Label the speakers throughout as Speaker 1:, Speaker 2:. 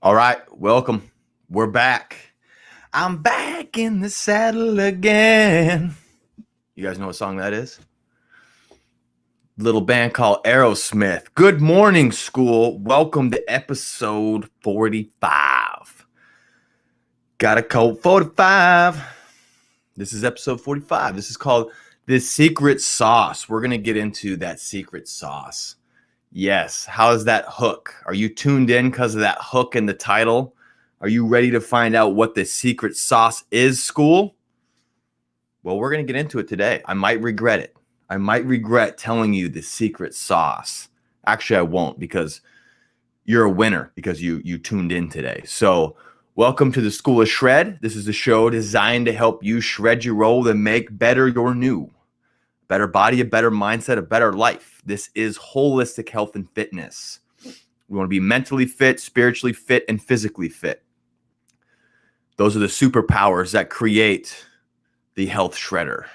Speaker 1: All right, welcome. We're back. I'm back in the saddle again. You guys know what song that is? Little band called Aerosmith. Good morning, school. Welcome to episode 45. Got a code 45. This is episode 45. This is called The Secret Sauce. We're going to get into that secret sauce. Yes. How is that hook? Are you tuned in because of that hook in the title? Are you ready to find out what the secret sauce is, school? Well, we're going to get into it today. I might regret it. I might regret telling you the secret sauce. Actually, I won't, because you're a winner because you tuned in today. So welcome to the School of Shred. This is the show designed to help you shred your old and make better your new. Better body, a better mindset, a better life. This is holistic health and fitness. We want to be mentally fit, spiritually fit, and physically fit. Those are the superpowers that create the health shredder.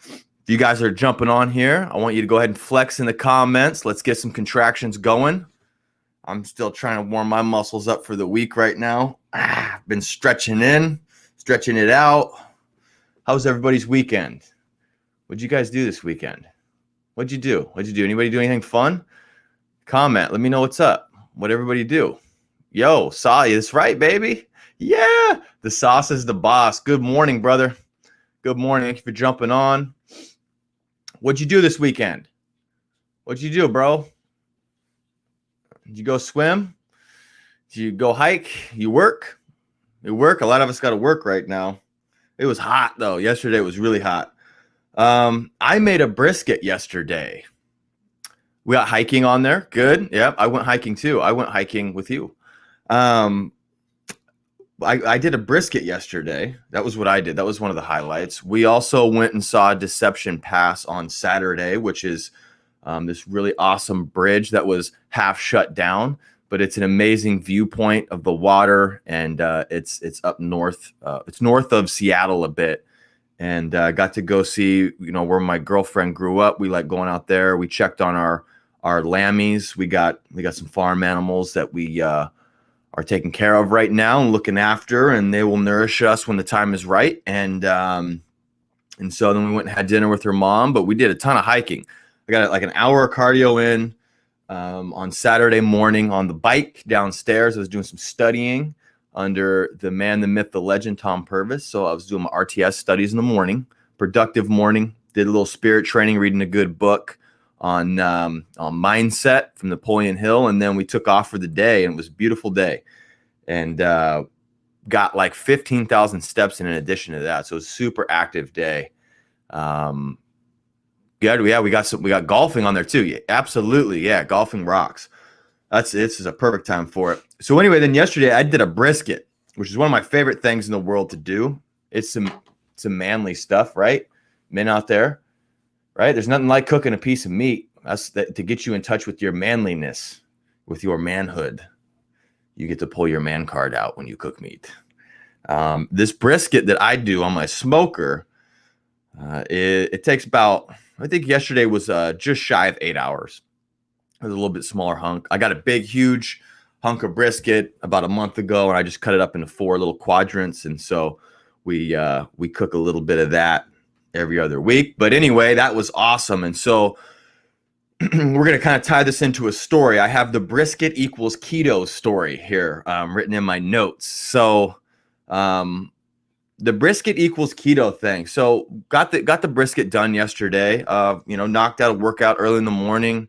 Speaker 1: If you guys are jumping on here, I want you to go ahead and flex in the comments. Let's get some contractions going. I'm still trying to warm my muscles up for the week right now. I've been stretching in, stretching it out. How was everybody's weekend? What'd you guys do this weekend? What'd you do? Anybody do anything fun? Comment. Let me know what's up. What'd everybody do? Yo, saw you. That's right, baby. Yeah, the sauce is the boss. Good morning, brother. Good morning. Thank you for jumping on. What'd you do this weekend? What'd you do, bro? Did you go swim? Did you go hike? You work? You work? A lot of us got to work right now. It was hot, though. Yesterday was really hot. I made a brisket yesterday. We got hiking on there. Good. Yep. I went hiking too. I went hiking with you. I did a brisket yesterday. That was what I did. That was one of the highlights. We also went and saw Deception Pass on Saturday, which is this really awesome bridge that was half shut down, but it's an amazing viewpoint of the water, and it's up north. It's north of Seattle a bit, and got to go see where my girlfriend grew up. We like going out there. We checked on our lammies. We got some farm animals that we are taking care of right now and looking after, and they will nourish us when the time is right. And so then we went and had dinner with her mom, but we did a ton of hiking. I got like an hour of cardio in on Saturday morning on the bike downstairs. I was doing some studying under the man, the myth, the legend, Tom Purvis. So I was doing my RTS studies in the morning, productive morning, did a little spirit training, reading a good book on mindset from Napoleon Hill. And then we took off for the day, and it was a beautiful day, and got like 15,000 steps in addition to that. So it was a super active day. Good. Yeah, we got golfing on there too. Yeah, absolutely. Yeah, golfing rocks. This is a perfect time for it. So anyway, then yesterday I did a brisket, which is one of my favorite things in the world to do. It's some manly stuff, right? Men out there, right? There's nothing like cooking a piece of meat. That's to get you in touch with your manliness, with your manhood. You get to pull your man card out when you cook meat. This brisket that I do on my smoker, it takes about, I think yesterday was just shy of 8 hours. It was a little bit smaller hunk. I got a big, huge hunk of brisket about a month ago, and I just cut it up into 4 little quadrants. And so we cook a little bit of that every other week. But anyway, that was awesome. And so we're going to kind of tie this into a story. I have the brisket equals keto story here written in my notes. So the brisket equals keto thing. So got the brisket done yesterday. Knocked out a workout early in the morning.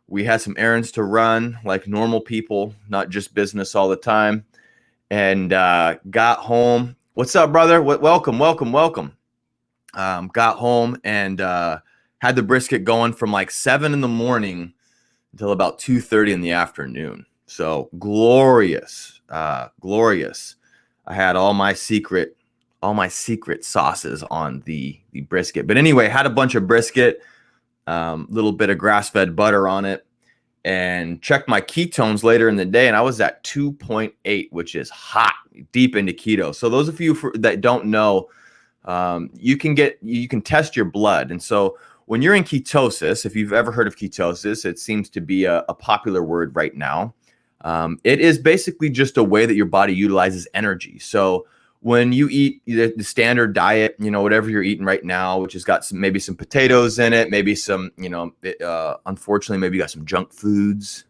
Speaker 1: We had some errands to run like normal people, not just business all the time. And got home. What's up, brother? Welcome. Got home and had the brisket going from like 7 in the morning until about 2:30 in the afternoon. So glorious. I had all my secret sauces on the brisket. But anyway, had a bunch of brisket, little bit of grass-fed butter on it, and checked my ketones later in the day, and I was at 2.8, which is hot, deep into keto. So those of you that don't know, you can test your blood. And so when you're in ketosis, if you've ever heard of ketosis, it seems to be a popular word right now. It is basically just a way that your body utilizes energy. So when you eat the standard diet, whatever you're eating right now, which has got maybe some potatoes in it, maybe some, unfortunately, maybe you got some junk foods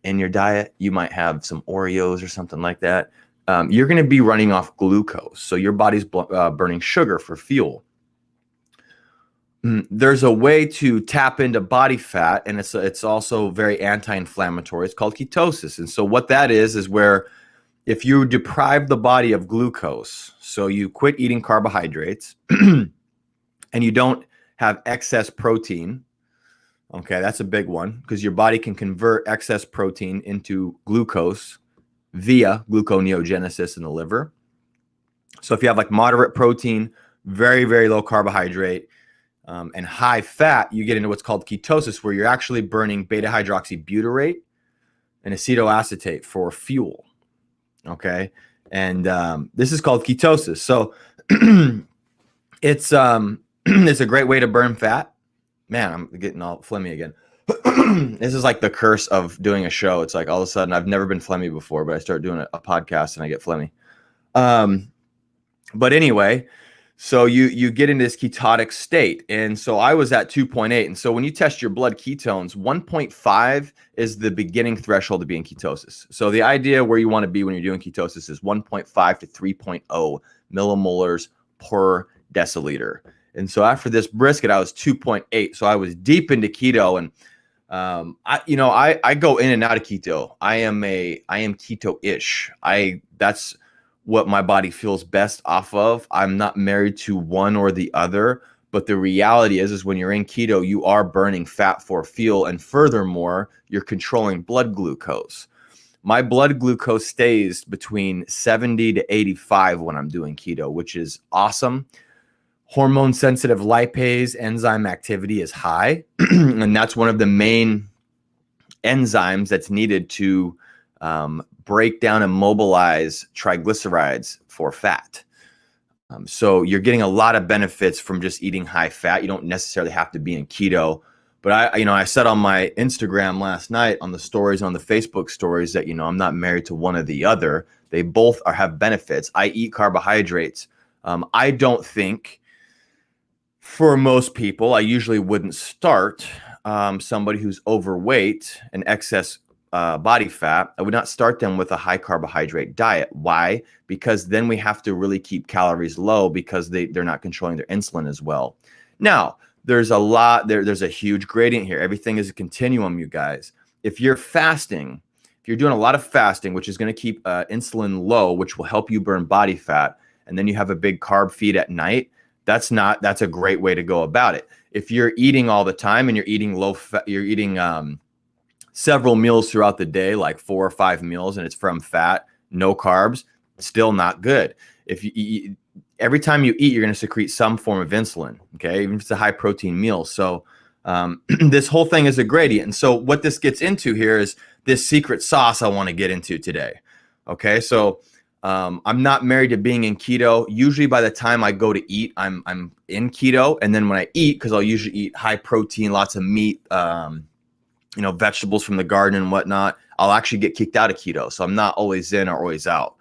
Speaker 1: in your diet. You might have some Oreos or something like that. You're going to be running off glucose. So your body's burning sugar for fuel. There's a way to tap into body fat, and it's also very anti-inflammatory. It's called ketosis. And so what that is where if you deprive the body of glucose, so you quit eating carbohydrates and you don't have excess protein, okay, that's a big one, because your body can convert excess protein into glucose via gluconeogenesis in the liver. So if you have like moderate protein, very, very low carbohydrate, and high fat, you get into what's called ketosis, where you're actually burning beta hydroxybutyrate and acetoacetate for fuel. Okay. And this is called ketosis. So it's a great way to burn fat. Man, I'm getting all phlegmy again. This is like the curse of doing a show. It's like all of a sudden, I've never been phlegmy before, but I start doing a podcast and I get phlegmy. But anyway, so you get into this ketotic state. And so I was at 2.8. And so when you test your blood ketones, 1.5 is the beginning threshold to be in ketosis. So the idea where you want to be when you're doing ketosis is 1.5 to 3.0 millimolars per deciliter. And so after this brisket, I was 2.8. So I was deep into keto, and I go in and out of keto. I am keto-ish. That's what my body feels best off of. I'm not married to one or the other, but the reality is when you're in keto, you are burning fat for fuel. And furthermore, you're controlling blood glucose. My blood glucose stays between 70 to 85 when I'm doing keto, which is awesome. Hormone sensitive lipase enzyme activity is high. And that's one of the main enzymes that's needed to break down and mobilize triglycerides for fat. So you're getting a lot of benefits from just eating high fat. You don't necessarily have to be in keto. But I said on my Instagram last night on the stories, on the Facebook stories, that, I'm not married to one or the other. They both have benefits. I eat carbohydrates. I don't think, for most people, I usually wouldn't start somebody who's overweight and excess body fat. I would not start them with a high carbohydrate diet. Why? Because then we have to really keep calories low, because they're not controlling their insulin as well. Now, there's a huge gradient here. Everything is a continuum, you guys. If you're fasting, if you're doing a lot of fasting, which is going to keep insulin low, which will help you burn body fat, and then you have a big carb feed at night, that's a great way to go about it. If you're eating all the time and you're eating low fat, you're eating several meals throughout the day, like 4 or 5 meals, and it's from fat, no carbs, still not good. If you eat, every time you eat, you're going to secrete some form of insulin, okay, even if it's a high protein meal. So this whole thing is a gradient. And so what this gets into here is this secret sauce I want to get into today. Okay, so I'm not married to being in keto. Usually by the time I go to eat, I'm in keto. And then when I eat, because I'll usually eat high protein, lots of meat, vegetables from the garden and whatnot, I'll actually get kicked out of keto. So I'm not always in or always out.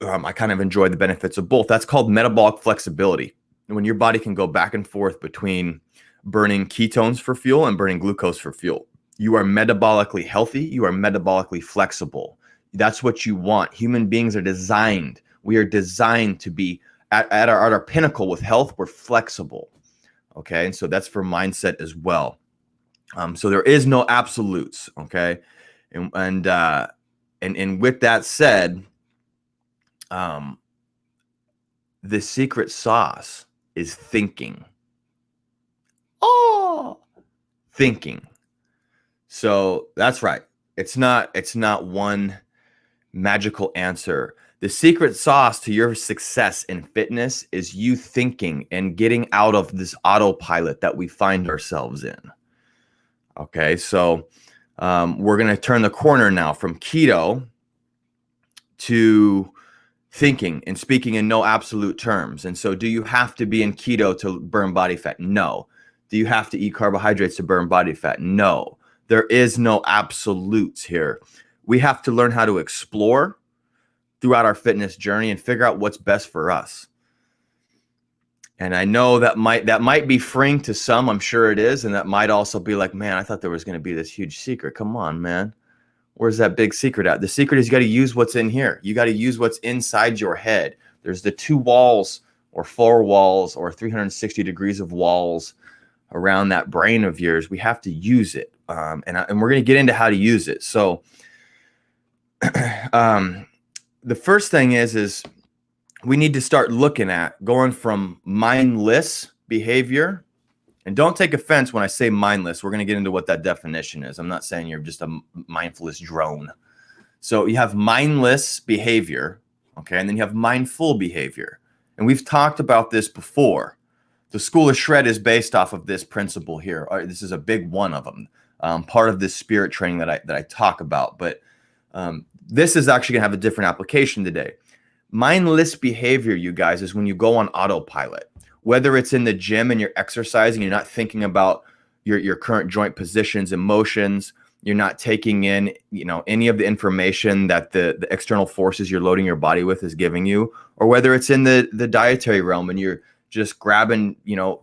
Speaker 1: I kind of enjoy the benefits of both. That's called metabolic flexibility. And when your body can go back and forth between burning ketones for fuel and burning glucose for fuel, you are metabolically healthy. You are metabolically flexible. That's what you want. Human beings are designed. We are designed to be at our pinnacle with health. We're flexible. Okay. And so that's for mindset as well. So there is no absolutes. Okay. And with that said, the secret sauce is thinking. Thinking. So that's right. It's not one magical answer. The secret sauce to your success in fitness is you thinking and getting out of this autopilot that we find ourselves in. Okay, so we're going to turn the corner now from keto to thinking and speaking in no absolute terms. And so do you have to be in keto to burn body fat? No. Do you have to eat carbohydrates to burn body fat? No. There is no absolutes here. We have to learn how to explore throughout our fitness journey and figure out what's best for us. And I know that might be freeing to some. I'm sure it is. And that might also be like, man, I thought there was going to be this huge secret. Come on, man. Where's that big secret at? The secret is you got to use what's in here. You got to use what's inside your head. There's the 2 walls or 4 walls or 360 degrees of walls around that brain of yours. We have to use it. And we're going to get into how to use it. So the first thing is we need to start looking at going from mindless behavior. And don't take offense when I say mindless. We're going to get into what that definition is. I'm not saying you're just a mindfulness drone. So you have mindless behavior, okay? And then you have mindful behavior. And we've talked about this before. The School of Shred is based off of this principle here. This is a big one of them, part of this spirit training that I talk about. But this is actually going to have a different application today. Mindless behavior, you guys, is when you go on autopilot. Whether it's in the gym and you're exercising, you're not thinking about your current joint positions and motions. You're not taking in, any of the information that the external forces you're loading your body with is giving you, or whether it's in the dietary realm and you're just grabbing,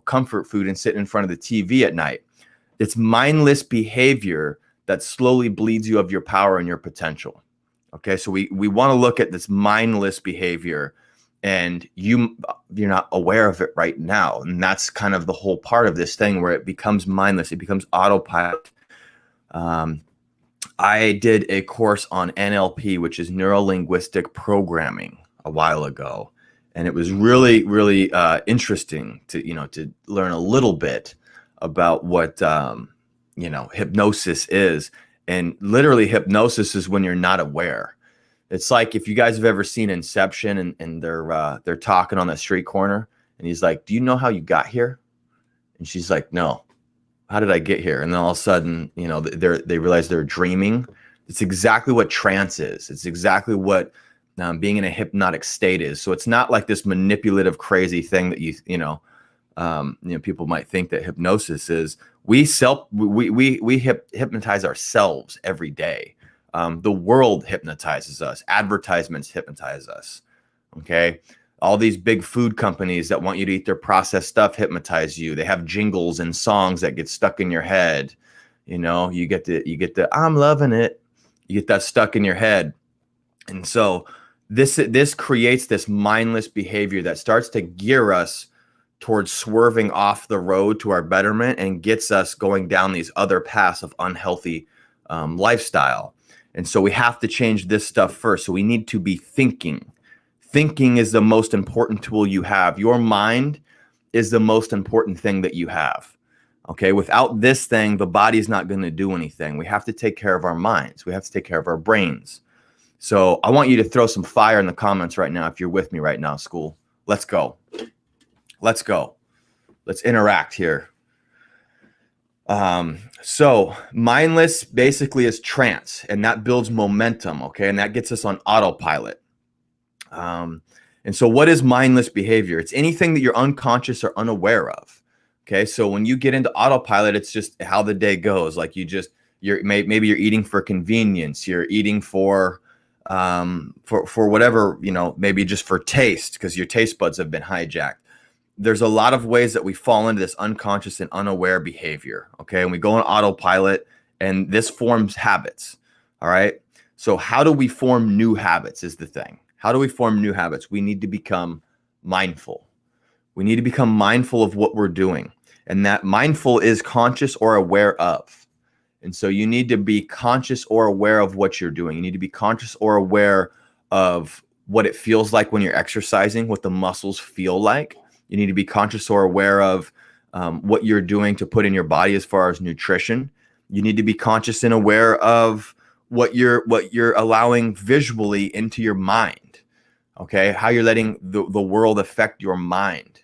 Speaker 1: comfort food and sitting in front of the TV at night. It's mindless behavior that slowly bleeds you of your power and your potential. Okay, so we want to look at this mindless behavior, and you're not aware of it right now. And that's kind of the whole part of this thing where it becomes mindless. It becomes autopilot. I did a course on NLP, which is neuro-linguistic programming, a while ago. And it was really, really interesting to learn a little bit about what, hypnosis is. And literally hypnosis is when you're not aware. It's like if you guys have ever seen Inception and they're talking on the street corner and he's like, do you know how you got here? And she's like, no. How did I get here? And then all of a sudden, they realize they're dreaming. It's exactly what trance is. It's exactly what being in a hypnotic state is. So it's not like this manipulative, crazy thing that people might think that hypnosis is. We hypnotize ourselves every day. The world hypnotizes us. Advertisements hypnotize us. Okay. All these big food companies that want you to eat their processed stuff hypnotize you. They have jingles and songs that get stuck in your head. You get the I'm loving it. You get that stuck in your head. And so this creates this mindless behavior that starts to gear us towards swerving off the road to our betterment and gets us going down these other paths of unhealthy lifestyle. And so we have to change this stuff first. So we need to be thinking. Thinking is the most important tool you have. Your mind is the most important thing that you have. Okay, without this thing, the body's not going to do anything. We have to take care of our minds. We have to take care of our brains. So I want you to throw some fire in the comments right now if you're with me right now, school. Let's go. Let's go. Let's interact here. So mindless basically is trance, and that builds momentum, okay? And that gets us on autopilot. And so what is mindless behavior? It's anything that you're unconscious or unaware of. Okay. So when you get into autopilot, it's just how the day goes. Like maybe you're eating for convenience. You're eating for whatever, maybe just for taste because your taste buds have been hijacked. There's a lot of ways that we fall into this unconscious and unaware behavior. Okay. And we go on autopilot and this forms habits. All right. So how do we form new habits is the thing. How do we form new habits? We need to become mindful. We need to become mindful of what we're doing. And that mindful is conscious or aware of. And so you need to be conscious or aware of what you're doing. You need to be conscious or aware of what it feels like when you're exercising, what the muscles feel like. You need to be conscious or aware of what you're doing to put in your body as far as nutrition. You need to be conscious and aware of what you're allowing visually into your mind. Okay, how you're letting the world affect your mind.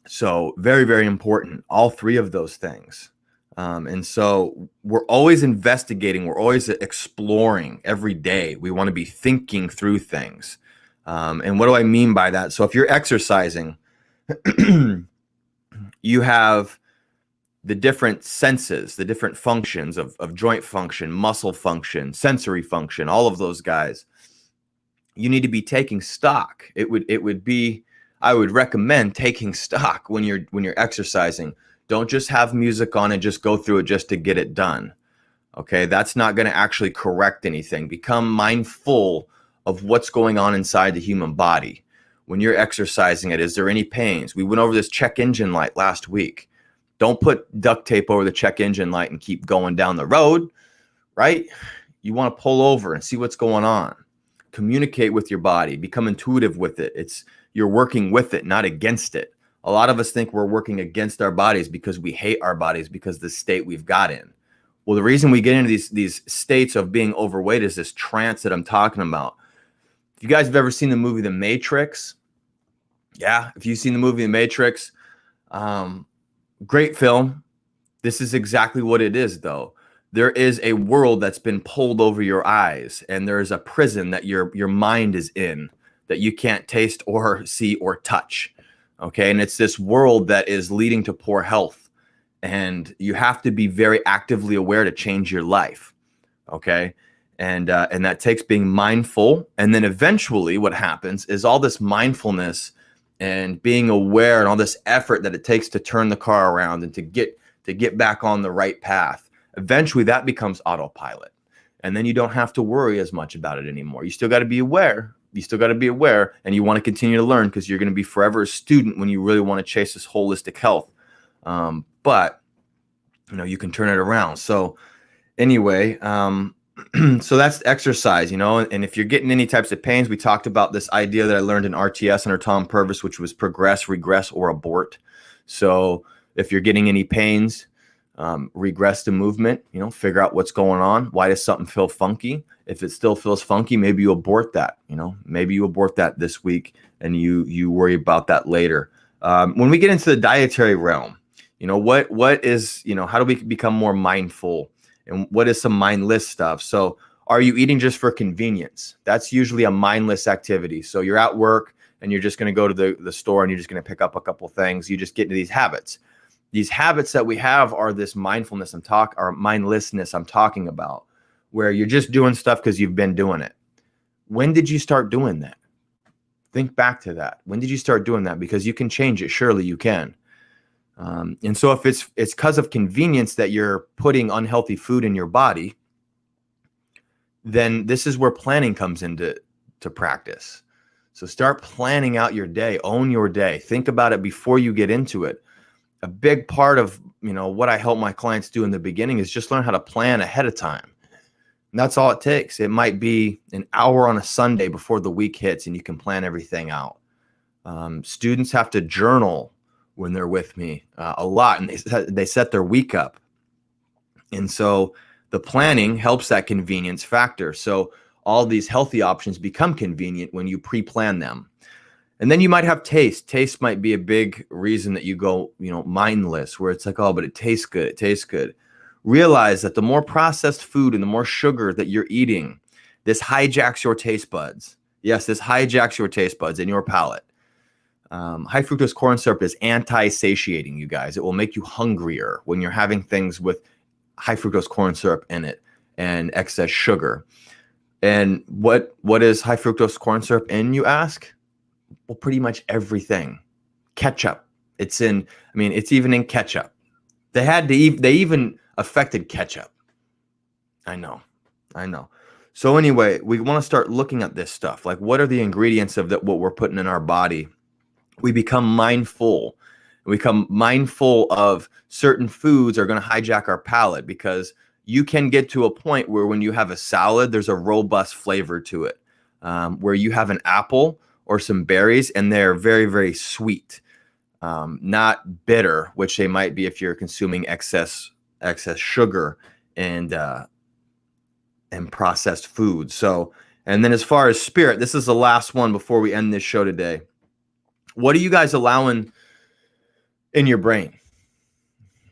Speaker 1: So very, very important, all three of those things. And so we're always investigating, we're always exploring every day. We want to be thinking through things. And what do I mean by that? So if you're exercising, you have the different senses, the different functions of joint function, muscle function, sensory function, all of those guys. You need to be taking stock. It would be, I would recommend taking stock when you're exercising. Don't just have music on and just go through it just to get it done. Okay, that's not going to actually correct anything. Become mindful of what's going on inside the human body. When you're exercising it, is there any pains? We went over this check engine light last week. Don't put duct tape over the check engine light and keep going down the road, right? You want to pull over and see what's going on. Communicate with your body. Become intuitive with it. You're working with it, not against it. A lot of us think we're working against our bodies because we hate our bodies because of the state we've got in. Well, the reason we get into these states of being overweight is this trance that I'm talking about. If you guys have ever seen the movie The Matrix, yeah, if you've seen the movie The Matrix, great film. This is exactly what it is, though. There is a world that's been pulled over your eyes, and there is a prison that your mind is in that you can't taste or see or touch. Okay, and it's this world that is leading to poor health, and you have to be very actively aware to change your life. Okay, and that takes being mindful, and then eventually, what happens is all this mindfulness and being aware and all this effort that it takes to turn the car around and to get back on the right path. Eventually that becomes autopilot, and then you don't have to worry as much about it anymore. You still got to be aware. And you want to continue to learn because you're going to be forever a student when you really want to chase this holistic health. But you can turn it around. So anyway, so that's exercise, and if you're getting any types of pains, we talked about this idea that I learned in RTS under Tom Purvis, which was progress, regress, or abort. So if you're getting any pains, regress the movement, figure out what's going on. Why does something feel funky? If it still feels funky, maybe you abort that, maybe you abort that this week and you worry about that later. When we get into the dietary realm, what is, how do we become more mindful, and what is some mindless stuff? So are you eating just for convenience? That's usually a mindless activity. So you're at work and you're just going to go to the store and you're just going to pick up a couple things. You just get into these habits. These habits that we have are this mindfulness or mindlessness I'm talking about, where you're just doing stuff because you've been doing it. When did you start doing that? Think back to that. When did you start doing that? Because you can change it. Surely you can. And so if it's because of convenience that you're putting unhealthy food in your body, then this is where planning comes into practice. So start planning out your day. Own your day. Think about it before you get into it. A big part of what I help my clients do in the beginning is just learn how to plan ahead of time. And that's all it takes. It might be an hour on a Sunday before the week hits, and you can plan everything out. Students have to journal when they're with me a lot, and they set their week up. And so the planning helps that convenience factor. So all these healthy options become convenient when you pre-plan them. And then you might have taste. Taste might be a big reason that you go, mindless, where it's like, oh, but it tastes good. It tastes good. Realize that the more processed food and the more sugar that you're eating, this hijacks your taste buds. Yes, this hijacks your taste buds and your palate. High fructose corn syrup is anti-satiating, you guys. It will make you hungrier when you're having things with high fructose corn syrup in it and excess sugar. And what is high fructose corn syrup in, you ask? Well, pretty much everything. Ketchup. It's even in ketchup. They even affected ketchup. I know. So anyway, we want to start looking at this stuff. Like, what are the ingredients of what we're putting in our body? We become mindful. We become mindful of certain foods are going to hijack our palate, because you can get to a point where when you have a salad, there's a robust flavor to it, where you have an apple or some berries and they're very, very sweet, not bitter, which they might be if you're consuming excess sugar and processed food. So, and then as far as spirit, this is the last one before we end this show today. What are you guys allowing in your brain?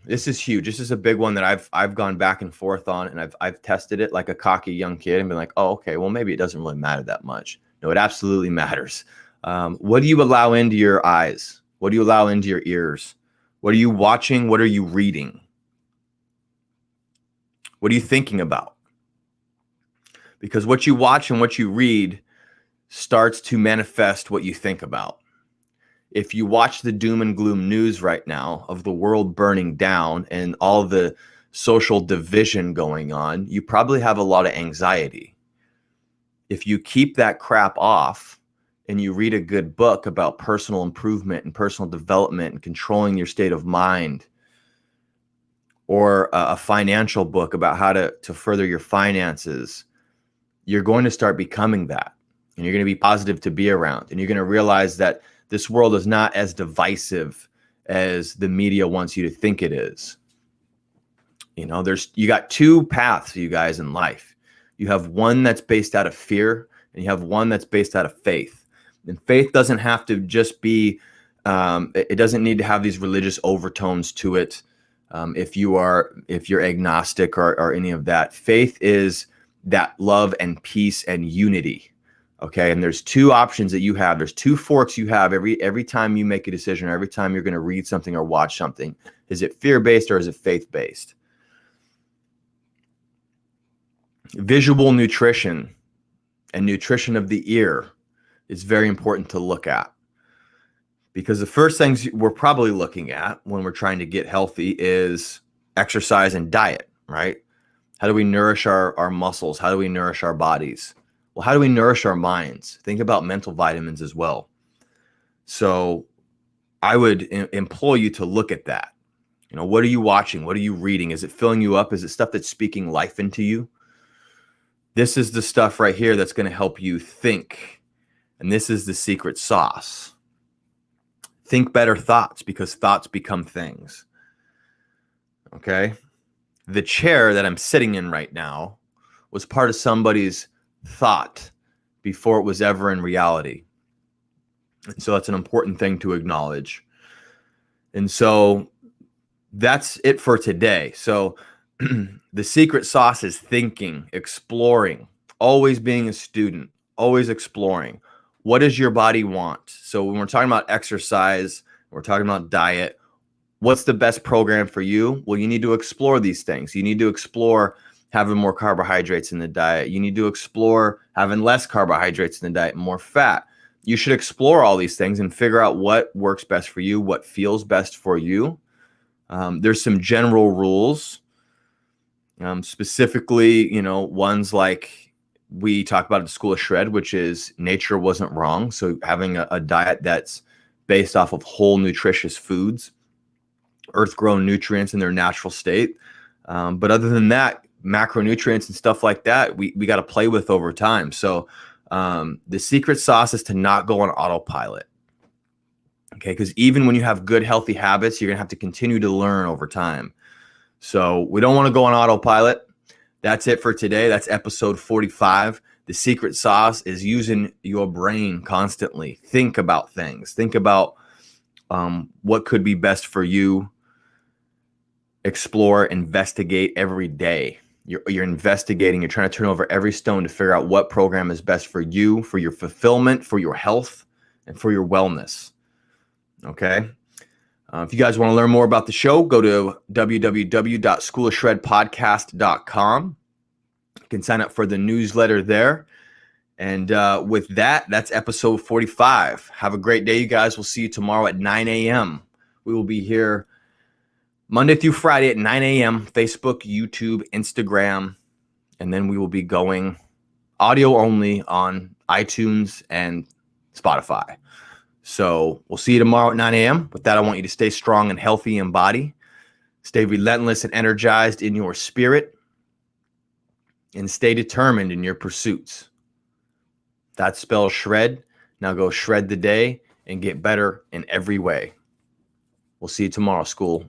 Speaker 1: This is huge. This is a big one that I've gone back and forth on, and I've tested it like a cocky young kid and been like, oh, okay, well, maybe it doesn't really matter that much. No, it absolutely matters. What do you allow into your eyes? What do you allow into your ears? What are you watching? What are you reading? What are you thinking about? Because what you watch and what you read starts to manifest what you think about. If you watch the doom and gloom news right now of the world burning down and all the social division going on, you probably have a lot of anxiety. If you keep that crap off and you read a good book about personal improvement and personal development and controlling your state of mind, or a financial book about how to further your finances, you're going to start becoming that. And you're going to be positive to be around. And you're going to realize that this world is not as divisive as the media wants you to think it is. You know, you got two paths, you guys, in life. You have one that's based out of fear, and you have one that's based out of faith. And faith doesn't have to just be, it doesn't need to have these religious overtones to it. If you're agnostic or any of that, faith is that love and peace and unity. Okay. And there's two options that you have. There's two forks you have every time you make a decision, or every time you're going to read something or watch something. Is it fear-based or is it faith-based? Visual nutrition and nutrition of the ear is very important to look at, because the first things we're probably looking at when we're trying to get healthy is exercise and diet, right? How do we nourish our muscles? How do we nourish our bodies? Well, how do we nourish our minds? Think about mental vitamins as well. So I would implore you to look at that. You know, what are you watching? What are you reading? Is it filling you up? Is it stuff that's speaking life into you? This is the stuff right here that's going to help you think. And this is the secret sauce. Think better thoughts, because thoughts become things. Okay? The chair that I'm sitting in right now was part of somebody's thought before it was ever in reality. And so that's an important thing to acknowledge. And so that's it for today. So the secret sauce is thinking, exploring, always being a student, always exploring. What does your body want? So when we're talking about exercise, we're talking about diet, what's the best program for you? Well, you need to explore these things. You need to explore having more carbohydrates in the diet. You need to explore having less carbohydrates in the diet, more fat. You should explore all these things and figure out what works best for you, what feels best for you. There's some general rules, specifically, you know, ones like we talk about at the School of Shred, which is nature wasn't wrong. So having a diet that's based off of whole nutritious foods, earth-grown nutrients in their natural state. But other than that, macronutrients and stuff like that, we got to play with over time. So the secret sauce is to not go on autopilot. Okay, because even when you have good, healthy habits, you're going to have to continue to learn over time. So we don't want to go on autopilot. That's it for today. That's episode 45. The secret sauce is using your brain constantly. Think about things. Think about what could be best for you. Explore, investigate every day. You're investigating. You're trying to turn over every stone to figure out what program is best for you, for your fulfillment, for your health, and for your wellness. Okay? If you guys want to learn more about the show, go to www.schoolofshredpodcast.com. You can sign up for the newsletter there. And with that, that's episode 45. Have a great day, you guys. We'll see you tomorrow at 9 a.m. We will be here Monday through Friday at 9 a.m. Facebook, YouTube, Instagram. And then we will be going audio only on iTunes and Spotify. So we'll see you tomorrow at 9 a.m. With that, I want you to stay strong and healthy in body. Stay relentless and energized in your spirit. And stay determined in your pursuits. That spells shred. Now go shred the day and get better in every way. We'll see you tomorrow, school.